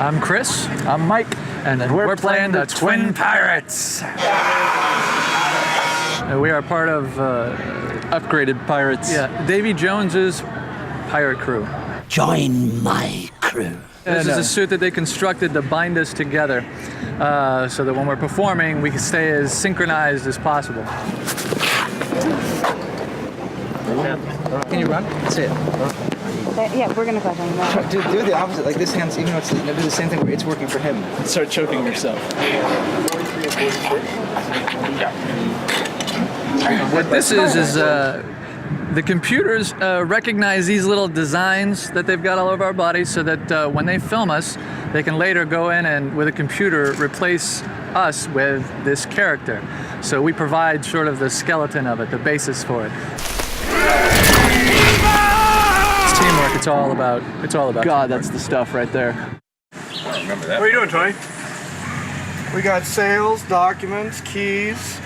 I'm Chris. I'm Mike. And we're playing the Twin Pirates. We are part of upgraded pirates. Yeah, Davy Jones's pirate crew. Join my crew. This is a suit that they constructed to bind us together so that when we're performing, we can stay as synchronized as possible. Can you run? That's it. Yeah, we're gonna go down. Do the opposite. Like this hand's, even though it's do the same thing where it's working for him. Start choking yourself. What this is the computers recognize these little designs that they've got all over our bodies so that when they film us, they can later go in and, with a computer, replace us with this character. So we provide sort of the skeleton of it, the basis for it. It's teamwork. It's all about God, teamwork. that's the stuff right there. I don't remember that. What are you doing, Tony? We got sails, documents, keys.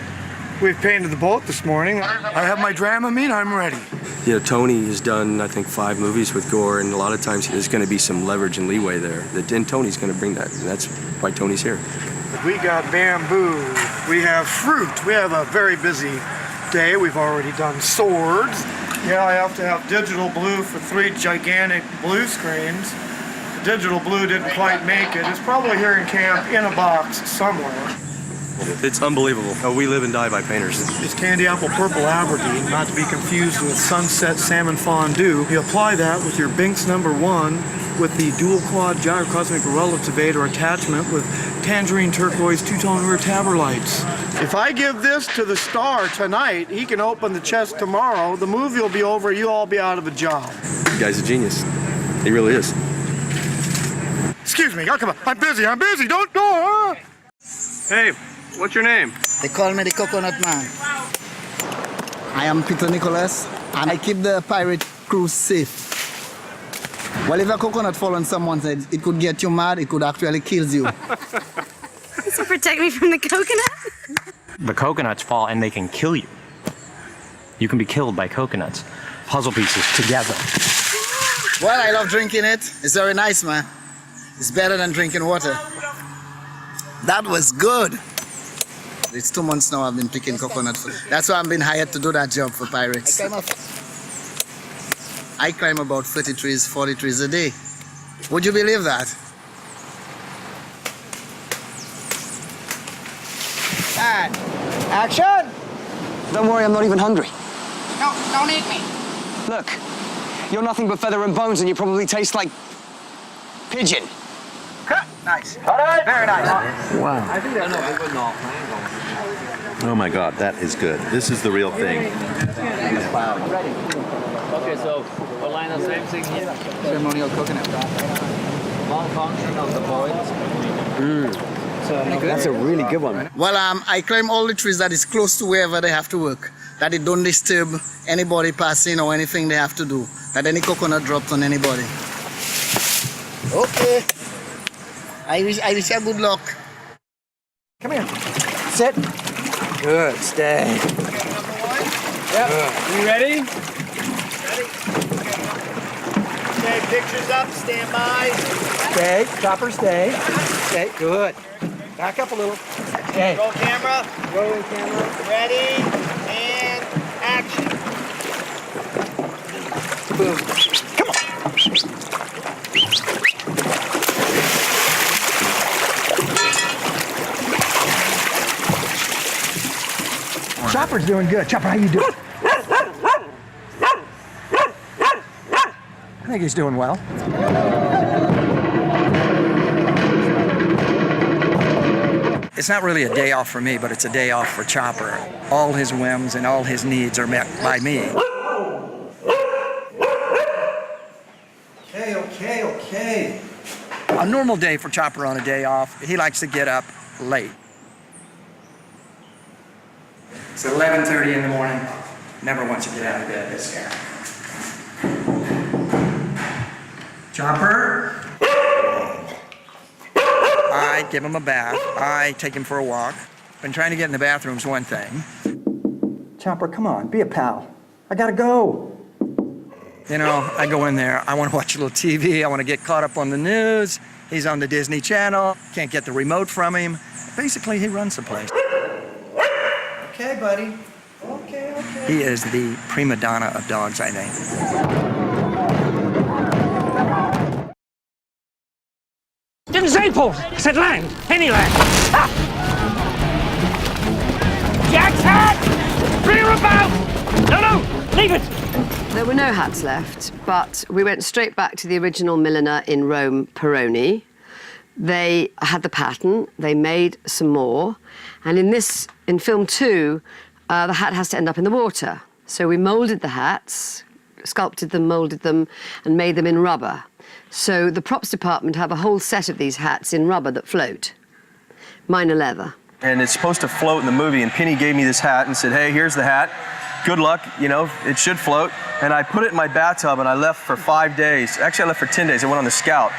We've painted the boat this morning. I have my Dramamine, I'm ready. You know, Tony has done, I think, 5 movies with Gore, and a lot of times there's going to be some leverage and leeway there. And Tony's going to bring that, and that's why Tony's here. We got bamboo. We have fruit. We have a very busy day. We've already done swords. Yeah, I have to have digital blue for 3 gigantic blue screens. The digital blue didn't quite make it. It's probably here in camp in a box somewhere. It's unbelievable. We live and die by painters. It's candy apple purple Aberdeen, not to be confused with sunset salmon fondue. You apply that with your Binks number 1 with the dual quad gyrocosmic relativator attachment with tangerine turquoise 2-tone rear taberlights. If I give this to the star tonight, he can open the chest tomorrow. The movie will be over, you'll all be out of a job. The guy's a genius. He really is. Excuse me, oh, come on. I'm busy, don't go, huh? Hey, what's your name? They call me the Coconut Man. I am Peter Nicholas, and I keep the pirate crew safe. Well, if a coconut fall on someone's head, it could get you mad, it could actually kill you. So protect me from the coconut? The coconuts fall and they can kill you. You can be killed by coconuts. Puzzle pieces together. Well, I love drinking it. It's very nice, man. It's better than drinking water. That was good. It's 2 months now I've been picking coconut food. That's why I've been hired to do that job for pirates. I climb about 30 trees, 40 trees a day. Would you believe that? And action! Don't worry, I'm not even hungry. No, don't eat me. Look, you're nothing but feather and bones and you probably taste like pigeon. Nice. Very nice. Wow. Oh my God, that is good. This is the real thing. Okay, so we'll line the same thing here. Ceremonial coconut. Malfunction of the boils. That's a really good one. Well, I climb all the trees that is close to wherever they have to work. That it don't disturb anybody passing or anything they have to do. That any coconut dropped on anybody. Okay. I wish you good luck. Come here. Sit. Good. Stay. Yep. You ready? Okay, pictures up, stand by. Stay. Chopper, stay. Stay. Good. Back up a little. Stay. Roll camera. Rolling camera. Ready, and action. Boom. Come on. Chopper's doing good. Chopper, how you doing? I think he's doing well. It's not really a day off for me, but it's a day off for Chopper. All his whims and all his needs are met by me. Okay. A normal day for Chopper on a day off, he likes to get up late. It's 11:30 in the morning. Never wants to get out of bed this guy. Chopper. I give him a bath. I take him for a walk. Been trying to get in the bathroom's one thing. Chopper, come on, be a pal. I gotta go. You know, I go in there, I want to watch a little TV, I want to get caught up on the news. He's on the Disney Channel, can't get the remote from him. Basically, he runs the place. Okay, buddy. Okay. He is the prima donna of dogs, I think. Didn't say port, said land. Any land. Ah! Jack's hat! Rear about! No, leave it! There were no hats left, but we went straight back to the original milliner in Rome, Peroni. They had the pattern, they made some more, and in film 2, the hat has to end up in the water. So we moulded the hats, sculpted them, moulded them, and made them in rubber. So the props department have a whole set of these hats in rubber that float. Mine are leather. And it's supposed to float in the movie, and Penny gave me this hat and said, hey, here's the hat. Good luck, you know, it should float. And I put it in my bathtub, and I left for 5 days. Actually, I left for 10 days. I went on the Scout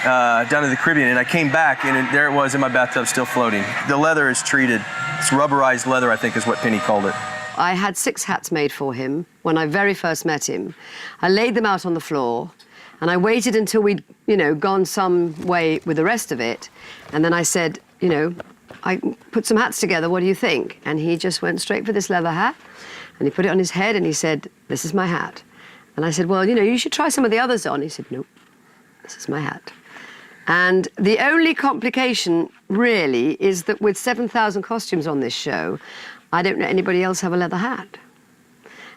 down to the Caribbean, and I came back, and there it was in my bathtub, still floating. The leather is treated. It's rubberized leather, I think is what Penny called it. I had 6 hats made for him when I very first met him. I laid them out on the floor, and I waited until we'd, gone some way with the rest of it. And then I said, I put some hats together, what do you think? And he just went straight for this leather hat, and he put it on his head, and he said, this is my hat. And I said, well, you should try some of the others on. He said, nope, this is my hat. And the only complication, really, is that with 7,000 costumes on this show, I don't know anybody else have a leather hat.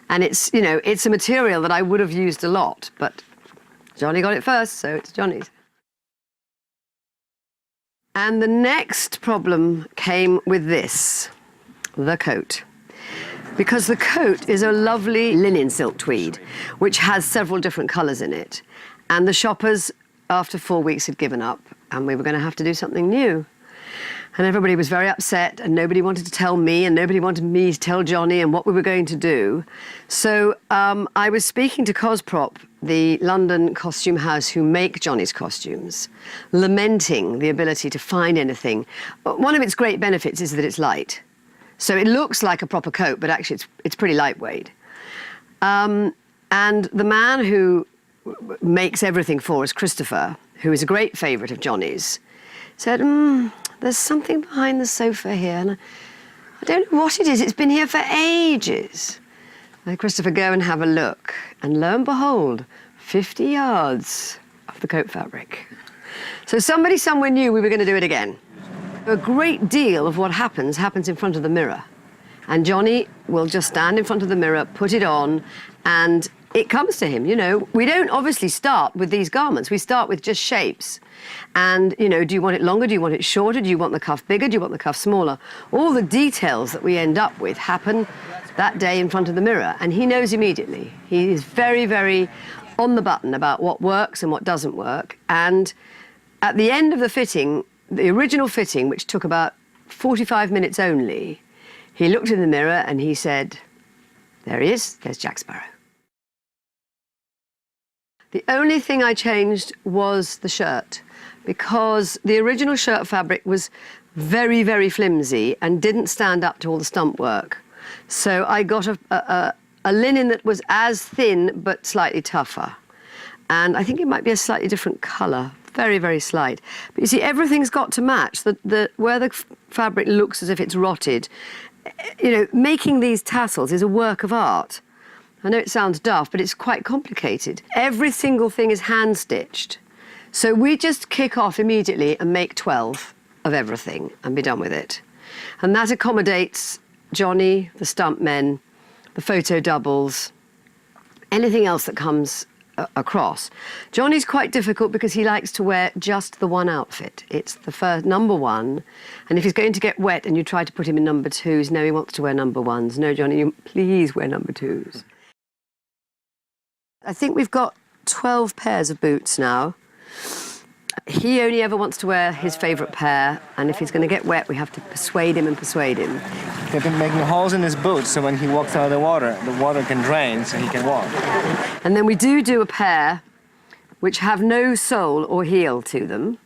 And it's, it's a material that I would have used a lot, but Johnny got it first, so it's Johnny's. And the next problem came with this, the coat. Because the coat is a lovely linen silk tweed, which has several different colours in it. And the shoppers, after 4 weeks, had given up, and we were going to have to do something new. And everybody was very upset, and nobody wanted to tell me, and nobody wanted me to tell Johnny and what we were going to do. So I was speaking to Cosprop, the London costume house who make Johnny's costumes, lamenting the ability to find anything. One of its great benefits is that it's light. So it looks like a proper coat, but actually it's pretty lightweight. And the man who makes everything for us, Christopher, who is a great favourite of Johnny's, said, there's something behind the sofa here, and I don't know what it is. It's been here for ages. And Christopher, go and have a look. And lo and behold, 50 yards of the coat fabric. So somebody somewhere knew we were going to do it again. A great deal of what happens in front of the mirror. And Johnny will just stand in front of the mirror, put it on, and it comes to him, We don't obviously start with these garments. We start with just shapes. And, do you want it longer? Do you want it shorter? Do you want the cuff bigger? Do you want the cuff smaller? All the details that we end up with happen that day in front of the mirror. And he knows immediately. He is very, very on the button about what works and what doesn't work. And at the end of the fitting, the original fitting, which took about 45 minutes only, he looked in the mirror and he said, there he is, there's Jack Sparrow. The only thing I changed was the shirt, because the original shirt fabric was very, very flimsy and didn't stand up to all the stump work. So I got a linen that was as thin but slightly tougher. And I think it might be a slightly different colour, very, very slight. But you see, everything's got to match. Where the fabric looks as if it's rotted, making these tassels is a work of art. I know it sounds daft, but it's quite complicated. Every single thing is hand-stitched. So we just kick off immediately and make 12 of everything and be done with it. And that accommodates Johnny, the stuntmen, the photo doubles, anything else that comes across. Johnny's quite difficult because he likes to wear just the one outfit. It's the first number one, and if he's going to get wet and you try to put him in number twos, no, he wants to wear number ones. No, Johnny, you please wear number twos. I think we've got 12 pairs of boots now. He only ever wants to wear his favourite pair, and if he's going to get wet, we have to persuade him and persuade him. They've been making holes in his boots so when he walks out of the water can drain so he can walk. And then we do a pair which have no sole or heel to them.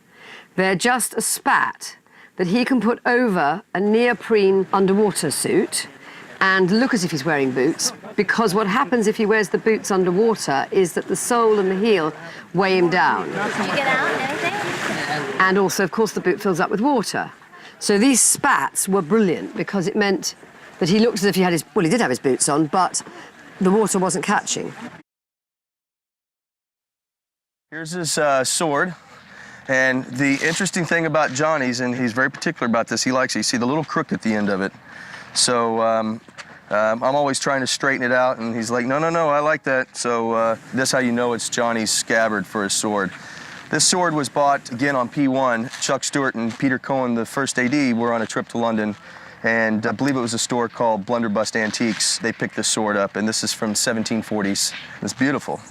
They're just a spat that he can put over a neoprene underwater suit and look as if he's wearing boots, because what happens if he wears the boots underwater is that the sole and the heel weigh him down. Did you get out and everything? And also, of course, the boot fills up with water. So these spats were brilliant because it meant that he looked as if he had his, well, he did have his boots on, but the water wasn't catching. Here's his sword. And the interesting thing about Johnny's, and he's very particular about this, he likes it. You see the little crook at the end of it. So I'm always trying to straighten it out, and he's like, no, I like that. So that's how you know it's Johnny's scabbard for his sword. This sword was bought, again, on P1. Chuck Stewart and Peter Cohen, the first AD, were on a trip to London, and I believe it was a store called Blunderbust Antiques. They picked this sword up, and this is from 1740s. It's beautiful.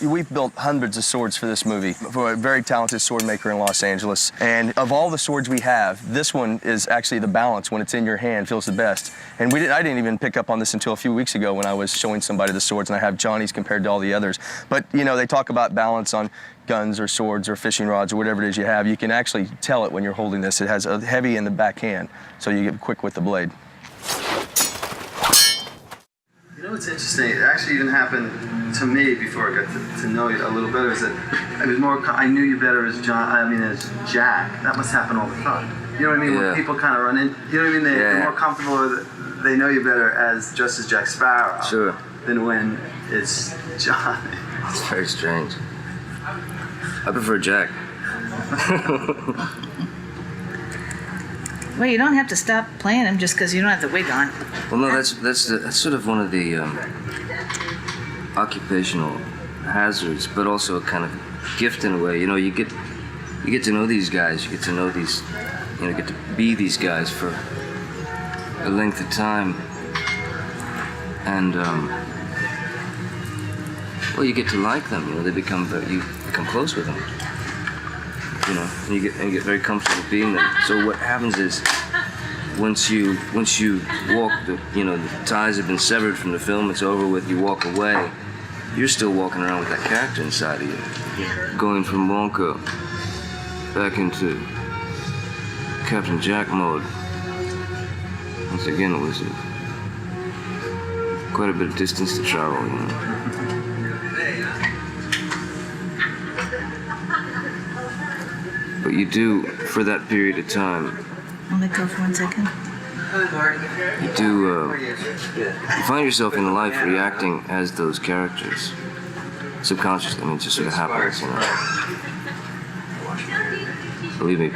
We've built hundreds of swords for this movie, for a very talented sword maker in Los Angeles. And of all the swords we have, this one is actually the balance. When it's in your hand, feels the best. And I didn't even pick up on this until a few weeks ago when I was showing somebody the swords, and I have Johnny's compared to all the others. But, you know, they talk about balance on guns or swords or fishing rods or whatever it is you have. You can actually tell it when you're holding this. It has a heavy in the back hand, so you get quick with the blade. You know what's interesting? It actually even happened to me before I got to know you a little better. Is that I was more? I knew you better as as Jack. That must happen all the time. You know what I mean? Yeah. When people kind of run in, you know what I mean? They're more comfortable with, they know you better as just as Jack Sparrow. Sure. Than when it's Johnny. It's very strange. I prefer Jack. Well, you don't have to stop playing him just because you don't have the wig on. Well, no, that's sort of one of the occupational hazards, but also a kind of gift in a way. You know, you get to know these guys. You get to know these, you know, get to be these guys for a length of time, and well, you get to like them. You know, you become close with them. You know, and you get very comfortable being there. So what happens is, once you walk, the ties have been severed from the film. It's over with. You walk away. You're still walking around with that character inside of you, going from Wonka back into Captain Jack mode. Once again, it was quite a bit of distance to travel. You know. But you do, for that period of time, Only go for 1 second. you find yourself in life reacting as those characters. Subconsciously, I mean, it just sort of happens, you know. Believe me.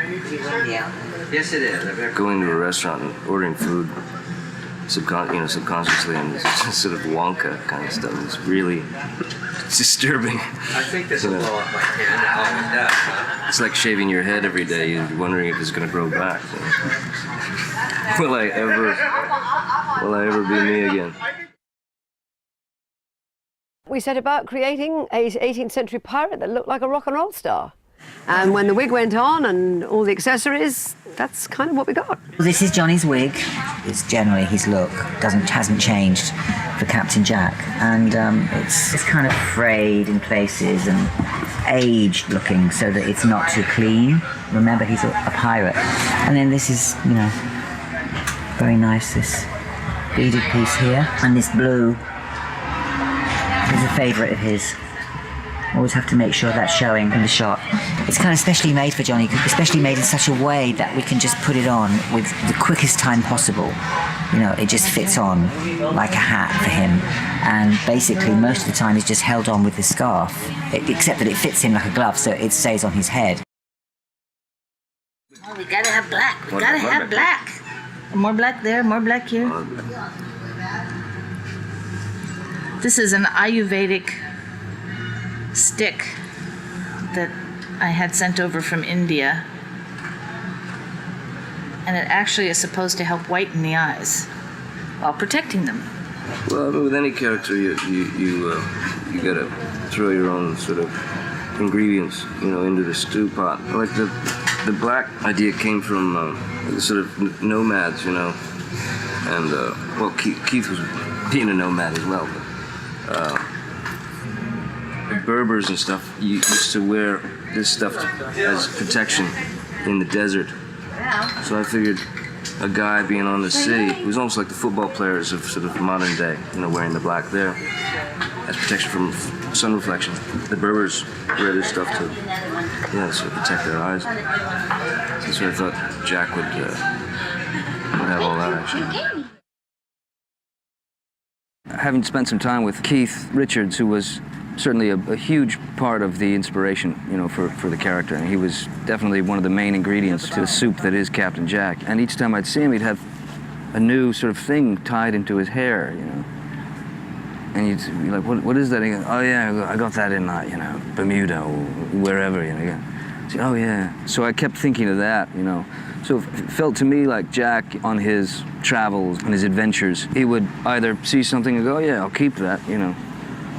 Yes, it is. Going to a restaurant and ordering food, subconsciously, and it's sort of Wonka kind of stuff. It's really disturbing. I think this will blow up my hand. It always does, huh? It's like shaving your head every day. You're wondering if it's going to grow back. You know? Will I ever be me again? We set about creating an 18th century pirate that looked like a rock and roll star. And when the wig went on and all the accessories, that's kind of what we got. This is Johnny's wig. It's generally his look. Hasn't changed for Captain Jack. And it's kind of frayed in places and aged looking so that it's not too clean. Remember, he's a pirate. And then this is, very nice, this beaded piece here. And this blue is a favourite of his. Always have to make sure that's showing in the shot. It's kind of specially made for Johnny, especially made in such a way that we can just put it on with the quickest time possible. It just fits on like a hat for him. And basically, most of the time, he's just held on with the scarf, except that it fits him like a glove, so it stays on his head. Oh, we gotta have black. We gotta have black. More black there, more black here. This is an Ayurvedic stick that I had sent over from India, and it actually is supposed to help whiten the eyes while protecting them. Well, I mean, with any character, you gotta throw your own sort of ingredients, into the stew pot. Like the black idea came from sort of nomads, and well, Keith was being a nomad as well, but. Berbers and stuff used to wear this stuff as protection in the desert. So I figured a guy being on the sea, it was almost like the football players of sort of modern day, wearing the black there. as protection from sun reflection. The Berbers wear this stuff to, sort of protect their eyes. So I thought Jack would have all that actually. Having spent some time with Keith Richards, who was certainly a huge part of the inspiration, for the character. And he was definitely one of the main ingredients to the soup that is Captain Jack. And each time I'd see him, he'd have a new sort of thing tied into his hair, And you'd be like, what is that? And he'd go, oh yeah, I got that in Bermuda or wherever, So, oh yeah. So I kept thinking of that, So it felt to me like Jack on his travels, on his adventures, he would either see something and go, oh yeah, I'll keep that,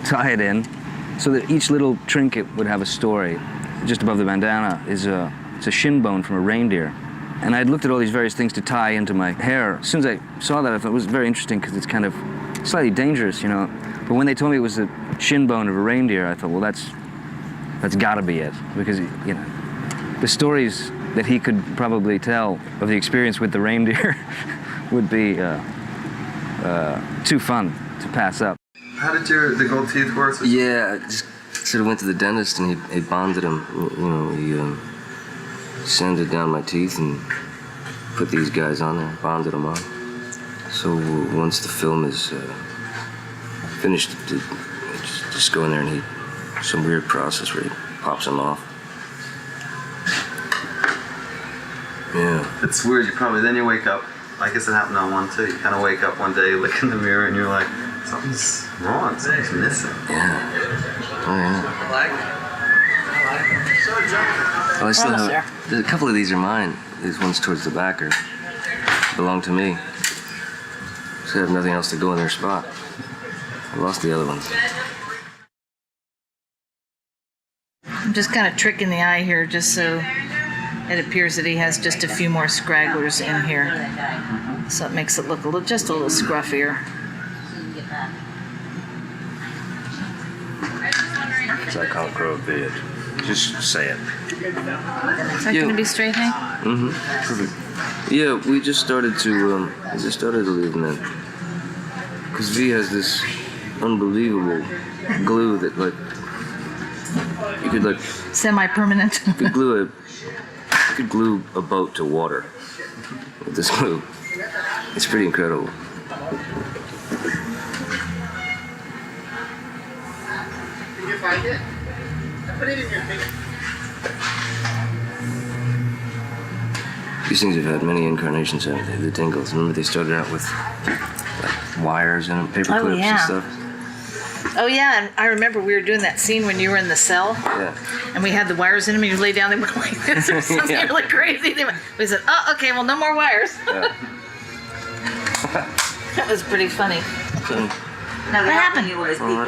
tie it in, so that each little trinket would have a story. Just above the bandana it's a shin bone from a reindeer. And I'd looked at all these various things to tie into my hair. As soon as I saw that, I thought it was very interesting because it's kind of slightly dangerous, But when they told me it was the shin bone of a reindeer, I thought, well, that's gotta be it. Because, the stories that he could probably tell of the experience with the reindeer would be too fun to pass up. How did the gold teeth work? Yeah, I just sort of went to the dentist and he bonded them. He sanded down my teeth and put these guys on there, bonded them on. So once the film is finished, just go in there and some weird process where he pops them off. Yeah. It's weird. Then you wake up. I guess it happened on one too. You kind of wake up one day, look in the mirror, and you're like, something's wrong. Something's missing. Yeah. Oh yeah. Oh, I still have a couple of these are mine. These ones towards the back belong to me. So I have nothing else to go in their spot. I lost the other ones. I'm just kind of tricking the eye here just so it appears that he has just a few more scragglers in here. So it makes it look just a little scruffier. So I can't grow a beard. Just say it. Is that going to be straight, Hank? Mm-hmm. Perfect. Yeah, we just started to leave them in. Because V has this unbelievable glue that, you could, semi-permanent. You could glue a boat to water with this glue. It's pretty incredible. Did you find it? I put it in your thing. These things have had many incarnations, haven't they? The dingles. Remember they started out with wires and paper clips and stuff? Oh yeah, and I remember we were doing that scene when you were in the cell. Yeah. And we had the wires in them and you lay down, they went like this or something really crazy. We said, oh, okay, well, no more wires. Yeah. That was pretty funny. No, what happened? You always keep it.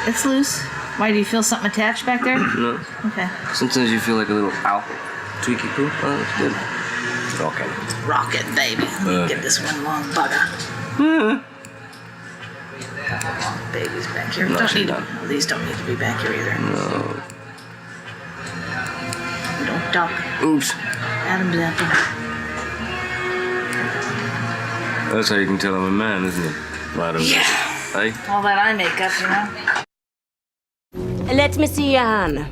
It's loose. Why, do you feel something attached back there? No. Okay. Sometimes you feel like a little ow, tweaky poo. Oh, that's good. Rockin'. Rockin', baby. Get this one long bugger. Baby's back here. No, These don't need to be back here either. No. Don't duck. Oops. Adam's apple. That's how you can tell I'm a man, isn't it? Adam's Yeah. Hey? All that eye makeup, Let me see your hand.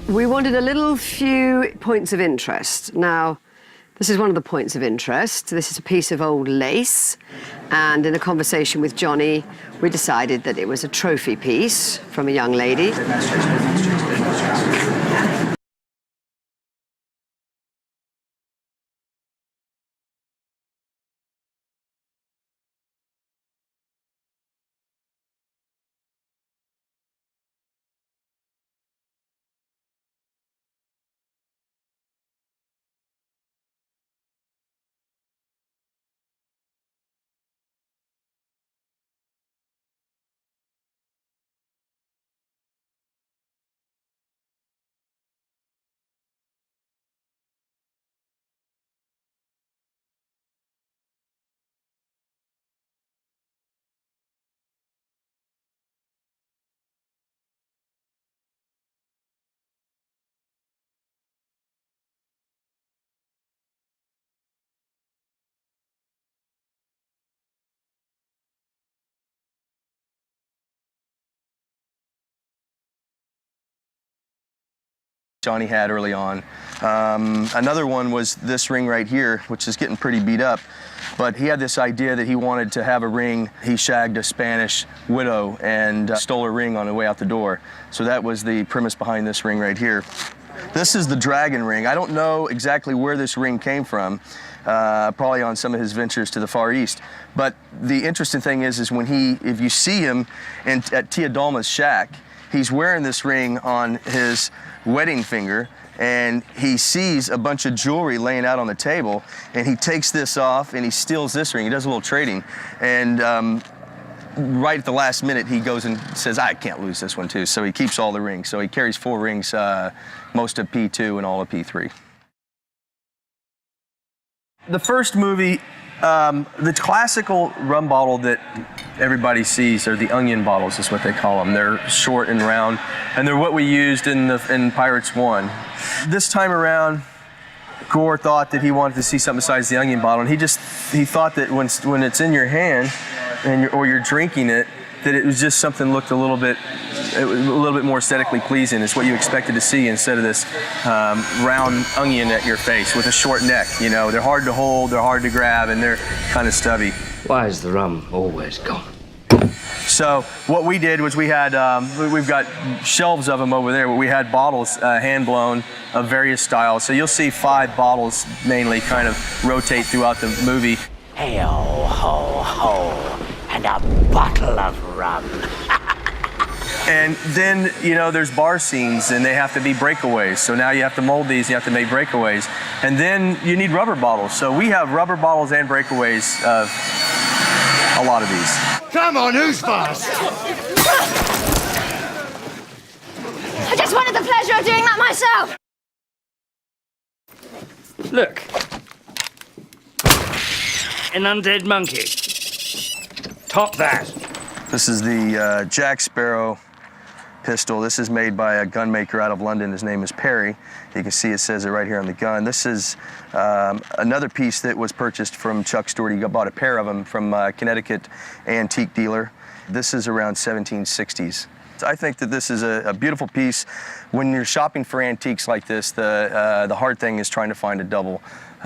We wanted a few points of interest. Now, this is one of the points of interest. This is a piece of old lace. And in a conversation with Johnny, we decided that it was a trophy piece from a young lady. Johnny had early on. Another one was this ring right here, which is getting pretty beat up. But he had this idea that he wanted to have a ring. He shagged a Spanish widow and stole her ring on the way out the door. So that was the premise behind this ring right here. This is the dragon ring. I don't know exactly where this ring came from, probably on some of his ventures to the Far East. But the interesting thing is when if you see him at Tia Dalma's shack, he's wearing this ring on his wedding finger, and he sees a bunch of jewelry laying out on the table, and he takes this off and he steals this ring. He does a little trading, and right at the last minute he goes and says, I can't lose this one too. So he keeps all the rings. So he carries 4 rings, most of P2 and all of P3. The first movie, the classical rum bottle that everybody sees are the onion bottles, is what they call them. They're short and round, and they're what we used in Pirates 1. This time around, Gore thought that he wanted to see something besides the onion bottle, and he thought that when it's in your hand or you're drinking it, that it was just something looked a little bit more aesthetically pleasing. It's what you expected to see instead of this round onion at your face with a short neck. You know, they're hard to hold, they're hard to grab, and they're kind of stubby. Why is the rum always gone? So what we did was we had, we've got shelves of them over there, but we had bottles hand blown of various styles. So you'll see 5 bottles mainly kind of rotate throughout the movie. Hey-o, ho, ho, and a bottle of rum. And then, you know, there's bar scenes and they have to be breakaways. So now you have to mold these, you have to make breakaways. And then you need rubber bottles. So we have rubber bottles and breakaways of a lot of these. Come on, who's fast? I just wanted the pleasure of doing that myself. Look. An undead monkey. Top that. This is the Jack Sparrow pistol. This is made by a gun maker out of London. His name is Perry. You can see it says it right here on the gun. This is another piece that was purchased from Chuck Stewart. He bought a pair of them from a Connecticut antique dealer. This is around 1760s. I think that this is a beautiful piece. When you're shopping for antiques like this, the hard thing is trying to find a double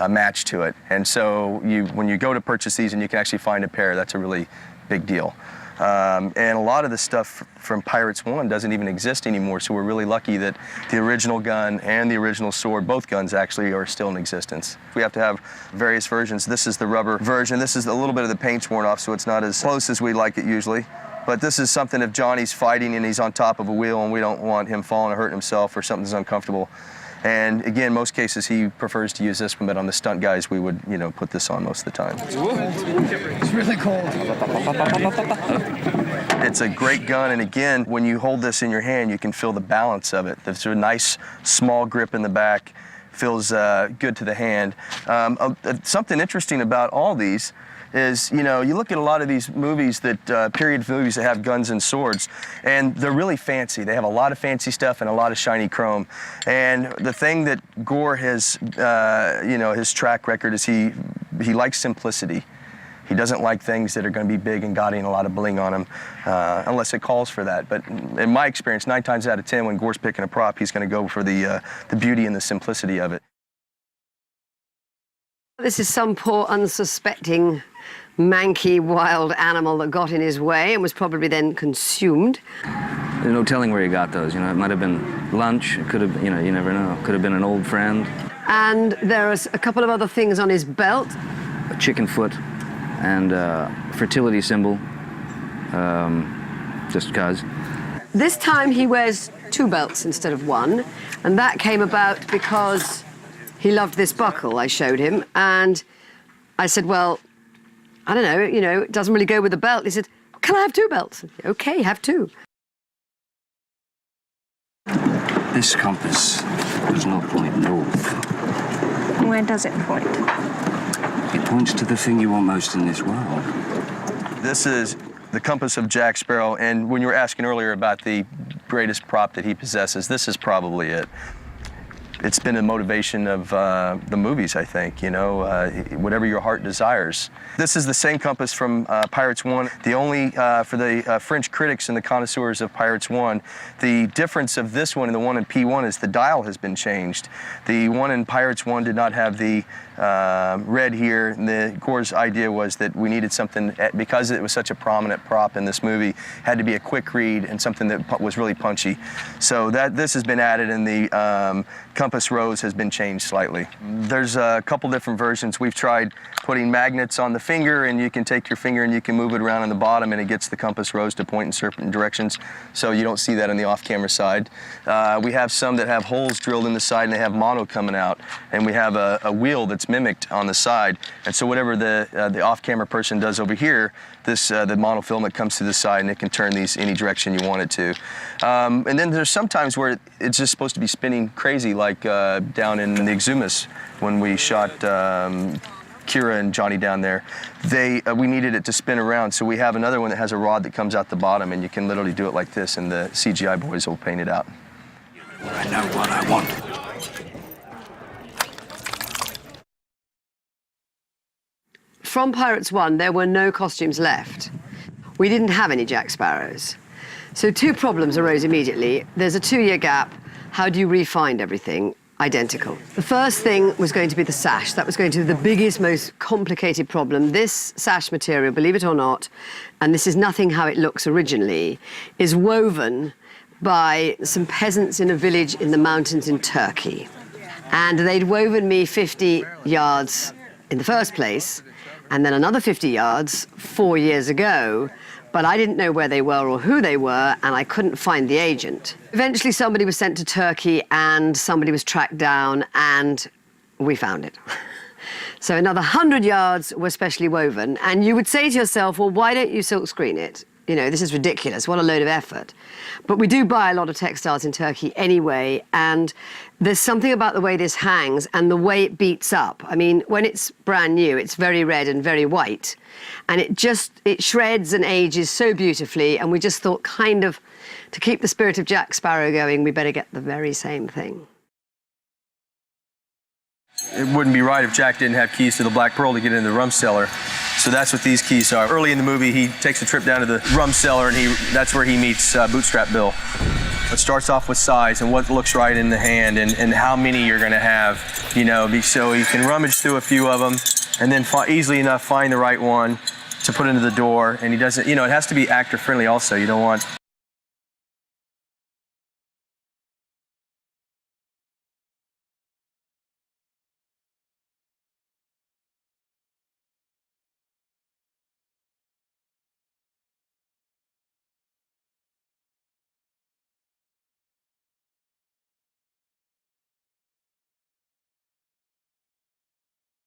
match to it. And so when you go to purchase these and you can actually find a pair, that's a really big deal. And a lot of the stuff from Pirates 1 doesn't even exist anymore, so we're really lucky that the original gun and the original sword, both guns actually, are still in existence. We have to have various versions. This is the rubber version. This is a little bit of the paint's worn off, so it's not as close as we like it usually. But this is something if Johnny's fighting and he's on top of a wheel and we don't want him falling or hurting himself or something's uncomfortable. And again, most cases he prefers to use this one, but on the stunt guys we would, you know, put this on most of the time. It's really cold. It's a great gun, and again, when you hold this in your hand, you can feel the balance of it. There's a nice small grip in the back, feels good to the hand. Something interesting about all these is, you know, you look at a lot of these movies that, period movies that have guns and swords, and they're really fancy. They have a lot of fancy stuff and a lot of shiny chrome. And the thing that Gore has, you know, his track record is he likes simplicity. He doesn't like things that are going to be big and gaudy and a lot of bling on them, unless it calls for that. But in my experience, 9 times out of 10, when Gore's picking a prop, he's going to go for the beauty and the simplicity of it. This is some poor, unsuspecting, manky, wild animal that got in his way and was probably then consumed. There's no telling where he got those. You know, it might have been lunch. It could have, you know, you never know. Could have been an old friend. And there are a couple of other things on his belt. A chicken foot and a fertility symbol, just because. This time he wears 2 belts instead of 1, and that came about because he loved this buckle I showed him, and I said, well, I don't know, you know, it doesn't really go with the belt. He said, can I have 2 belts? Okay, have 2. This compass does not point north. Where does it point? It points to the thing you want most in this world. This is the compass of Jack Sparrow, and when you were asking earlier about the greatest prop that he possesses, this is probably it. it's been a motivation of the movies, I think, whatever your heart desires. This is the same compass from Pirates 1. The only, for the French critics and the connoisseurs of Pirates 1, the difference of this one and the one in P1 is the dial has been changed. The one in Pirates 1 did not have the red here. Gore's idea was that we needed something, because it was such a prominent prop in this movie, had to be a quick read and something that was really punchy. So this has been added, and the compass rose has been changed slightly. There's a couple different versions. We've tried putting magnets on the finger, and you can take your finger and you can move it around on the bottom, and it gets the compass rose to point in certain directions, so you don't see that on the off-camera side. We have some that have holes drilled in the side and they have mono coming out, and we have a wheel that's mimicked on the side, and so whatever the off-camera person does over here, the monofilament comes to the side and it can turn these any direction you want it to. And then there's sometimes where it's just supposed to be spinning crazy, like down in the Exumas when we shot Kira and Johnny down there. We needed it to spin around, so we have another one that has a rod that comes out the bottom, and you can literally do it like this, and the CGI boys will paint it out. I know what I want. From Pirates 1, there were no costumes left. We didn't have any Jack Sparrows. So 2 problems arose immediately. There's a 2-year gap. How do you re-find everything identical? The first thing was going to be the sash. That was going to be the biggest, most complicated problem. This sash material, believe it or not, and this is nothing how it looks originally, is woven by some peasants in a village in the mountains in Turkey. And they'd woven me 50 yards in the first place, and then another 50 yards 4 years ago, but I didn't know where they were or who they were, and I couldn't find the agent. Eventually somebody was sent to Turkey and somebody was tracked down, and we found it. So another 100 yards were specially woven, and you would say to yourself, well, why don't you silk screen it? This is ridiculous, what a load of effort. But we do buy a lot of textiles in Turkey anyway, and there's something about the way this hangs and the way it beats up. I mean, when it's brand new, it's very red and very white, and it shreds and ages so beautifully, and we just thought, kind of, to keep the spirit of Jack Sparrow going, we better get the very same thing. It wouldn't be right if Jack didn't have keys to the Black Pearl to get into the rum cellar. So that's what these keys are. Early in the movie, he takes a trip down to the rum cellar, and that's where he meets Bootstrap Bill. It starts off with size and what looks right in the hand, and how many you're going to have, so you can rummage through a few of them and then easily enough find the right one to put into the door. And he doesn't, it has to be actor friendly also. You don't want